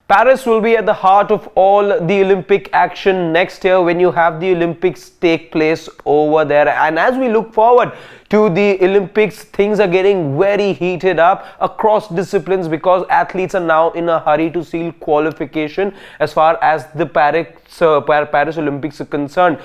Paris will be at the heart of all the Olympic action next year when you have the Olympics take place over there. And as we look forward to the Olympics, things are getting very heated up across disciplines because athletes are now in a hurry to seal qualification as far as the Paris Olympics are concerned.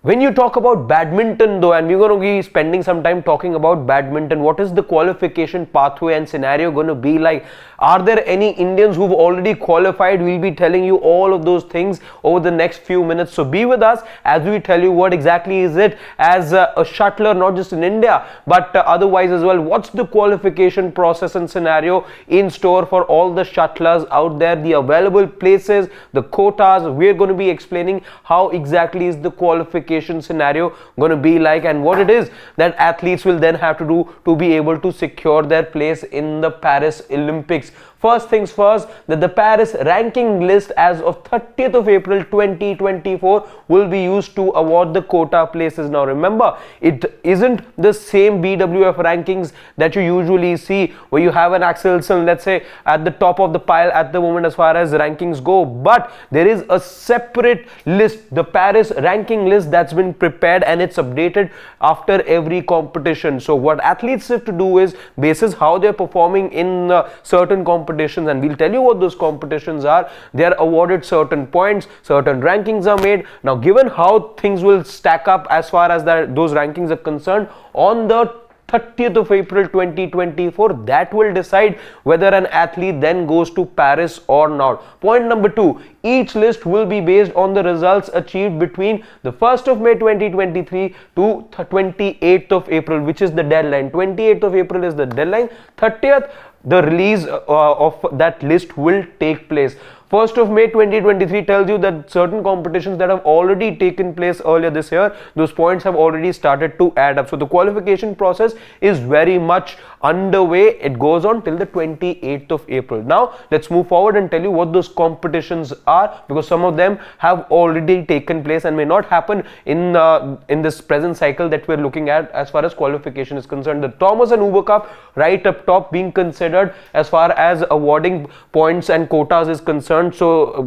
When you talk about badminton though, and we're going to be spending some time talking about badminton, what is the qualification pathway and scenario going to be like? Are there any Indians who've already qualified? We'll be telling you all of those things over the next few minutes. So be with us as we tell you what exactly is it as a shuttler, not just in India, but otherwise as well. What's the qualification process and scenario in store for all the shuttlers out there, the available places, the quotas? We're going to be explaining how exactly is the qualification scenario going to be like and what it is that athletes will then have to do to be able to secure their place in the Paris Olympics. First things first, that the Paris ranking list as of 30th of April 2024 will be used to award the quota places. Now remember, it isn't the same BWF rankings that you usually see where you have an Axelsen, let's say, at the top of the pile at the moment as far as rankings go, but there is a separate list, the Paris ranking list, that's been prepared and it's updated after every competition. So what athletes have to do is, basis how they're performing in certain competitions, and we'll tell you what those competitions are, they are awarded certain points, certain rankings are made. Now given how things will stack up as far as those rankings are concerned, on the 30th of April 2024, that will decide whether an athlete then goes to Paris or not. Point number 2, each list will be based on the results achieved between the 1st of May 2023 to 28th of April, which is the deadline. 28th of April is the deadline. 30th, the release of that list will take place. 1st of May 2023 tells you that certain competitions that have already taken place earlier this year, those points have already started to add up. So the qualification process is very much underway. It goes on till the 28th of April. Now let's move forward and tell you what those competitions are, because some of them have already taken place and may not happen in this present cycle that we're looking at as far as qualification is concerned. The Thomas and Uber Cup right up top being considered as far as awarding points and quotas is concerned. So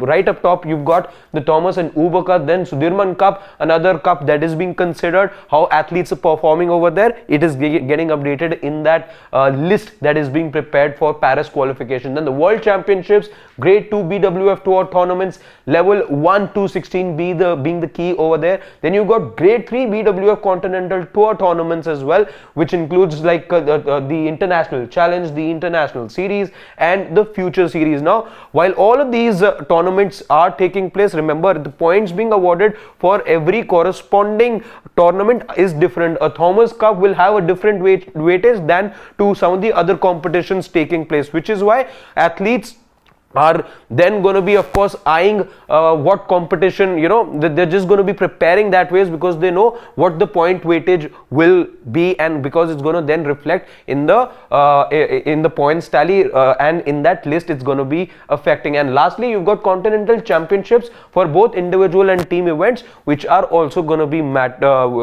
right up top you've got the Thomas and Uber Cup, then Sudirman Cup, another cup that is being considered, how athletes are performing over there. It is getting updated in that list that is being prepared for Paris qualification. Then the World Championships, Grade 2 BWF Tour tournaments, level 1 to 16 being the key over there. Then you've got Grade 3 BWF Continental Tour tournaments as well, which includes like the International Challenge, the International Series and the Future Series. Now while all of these tournaments are taking place, remember the points being awarded for every corresponding tournament is different. A Thomas Cup will have a different weightage than to some of the other competitions taking place, which is why athletes are then going to be, of course, eyeing what competition, they're just going to be preparing that ways because they know what the point weightage will be, and because it's going to then reflect in the points tally and in that list it's going to be affecting. And lastly, you've got continental championships for both individual and team events, which are also going to be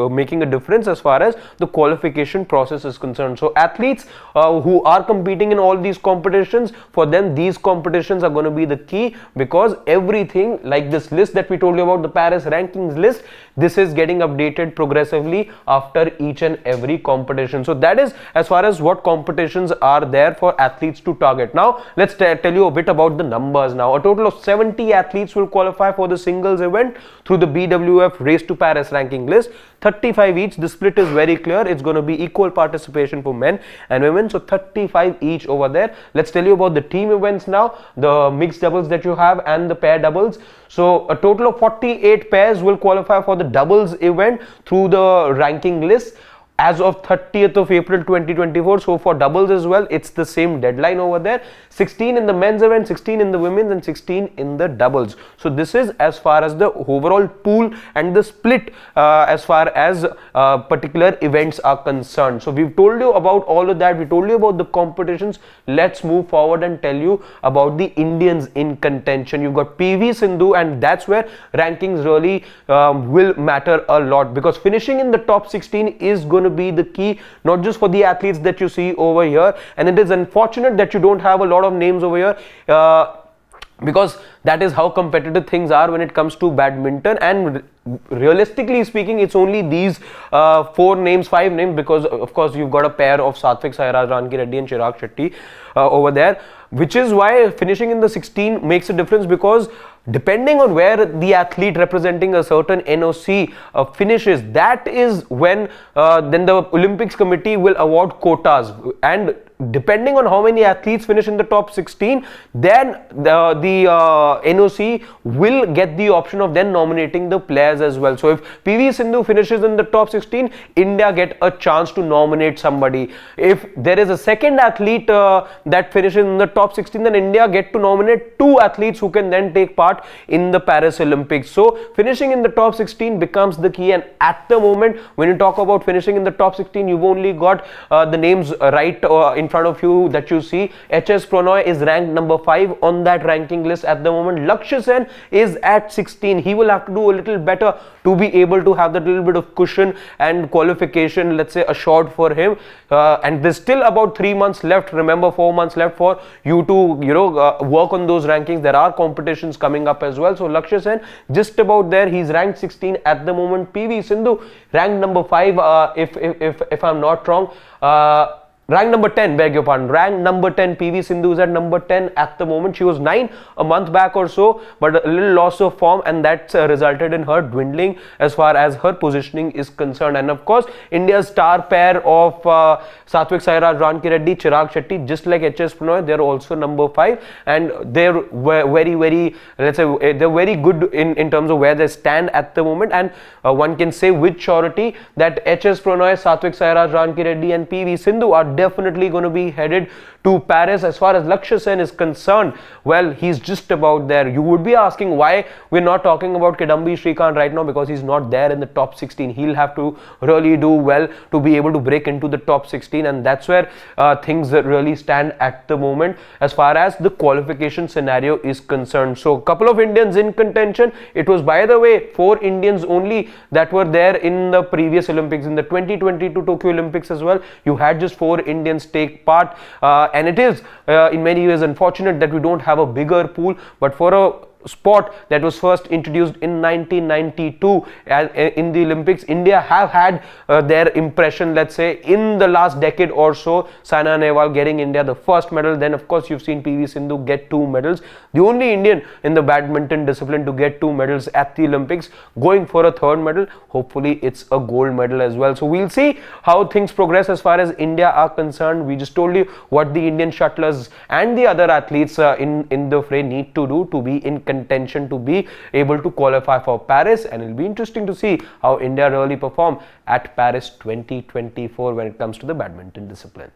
making a difference as far as the qualification process is concerned. So athletes who are competing in all these competitions, for them these competitions are going to be the key, because everything like this list that we told you about, the Paris rankings list, this is getting updated progressively after each and every competition. So that is as far as what competitions are there for athletes to target. Now let's tell you a bit about the numbers. Now a total of 70 athletes will qualify for the singles event through the BWF Race to Paris ranking list, 35 each. The split is very clear, it's going to be equal participation for men and women, so 35 each over there. Let's tell you about the team events now, the mixed doubles that you have and the pair doubles. So a total of 48 pairs will qualify for the doubles event through the ranking list as of 30th of April 2024. So for doubles as well, it's the same deadline over there. 16 in the men's event, 16 in the women's, and 16 in the doubles. So this is as far as the overall pool and the split as far as particular events are concerned. So we've told you about all of that. We told you about the competitions. Let's move forward and tell you about the Indians in contention. You've got PV Sindhu, and that's where rankings really will matter a lot, because finishing in the top 16 is going to be the key, not just for the athletes that you see over here. And it is unfortunate that you don't have a lot of names over here. because that is how competitive things are when it comes to badminton. And realistically speaking, it's only these 5 names, because of course you've got a pair of Satvik Sairaj Rankireddy and Chirag Shetty over there, which is why finishing in the 16 makes a difference, because depending on where the athlete representing a certain NOC finishes, that is when then the Olympics committee will award quotas, and depending on how many athletes finish in the top 16, then the NOC will get the option of then nominating the players as well. So if PV Sindhu finishes in the top 16, India get a chance to nominate somebody. If there is a second athlete that finishes in the top 16, then India get to nominate 2 athletes who can then take part in the Paris Olympics. So finishing in the top 16 becomes the key, and at the moment when you talk about finishing in the top 16, you've only got the names right in front of you that you see. HS Pranoy is ranked number 5 on that ranking list at the moment. Lakshya Sen is at 16. He will have to do a little better to be able to have that little bit of cushion and qualification, let's say, assured for him. And there's still about 3 months left. Remember, 4 months left for you to work on those rankings. There are competitions coming up as well. So Lakshya Sen just about there. He's ranked 16 at the moment. PV Sindhu ranked number 5, if I'm not wrong. Rank number 10, beg your pardon. Rank number 10, PV Sindhu is at number 10 at the moment. She was 9 a month back or so, but a little loss of form, and that's resulted in her dwindling as far as her positioning is concerned. And of course, India's star pair of Satvik Sairaj Rankireddy, Chirag Shetty, just like HS Pranoy, they're also number 5, and they're very, let's say, they're very good in terms of where they stand at the moment. And one can say with surety that HS Pranoy, Satvik Sairaj Rankireddy and PV Sindhu are definitely going to be headed to Paris. As far as Lakshya Sen is concerned, well, he's just about there. You would be asking why we're not talking about Kidambi Srikanth right now, because he's not there in the top 16. He'll have to really do well to be able to break into the top 16, and that's where things really stand at the moment as far as the qualification scenario is concerned. So a couple of Indians in contention. It was, by the way, 4 Indians only that were there in the previous Olympics, in the 2022 Tokyo Olympics as well. You had just 4 Indians take part, and it is in many ways unfortunate that we don't have a bigger pool, but for a sport that was first introduced in 1992 in the Olympics, India have had their impression, let's say, in the last decade or so. Saina Nehwal getting India the first medal, then of course you've seen PV Sindhu get 2 medals, the only Indian in the badminton discipline to get 2 medals at the Olympics, going for a 3rd medal. Hopefully it's a gold medal as well. So we'll see how things progress as far as India are concerned. We just told you what the Indian shuttlers and the other athletes in the fray need to do to be in contention to be able to qualify for Paris, and it'll be interesting to see how India really perform at Paris 2024 when it comes to the badminton discipline.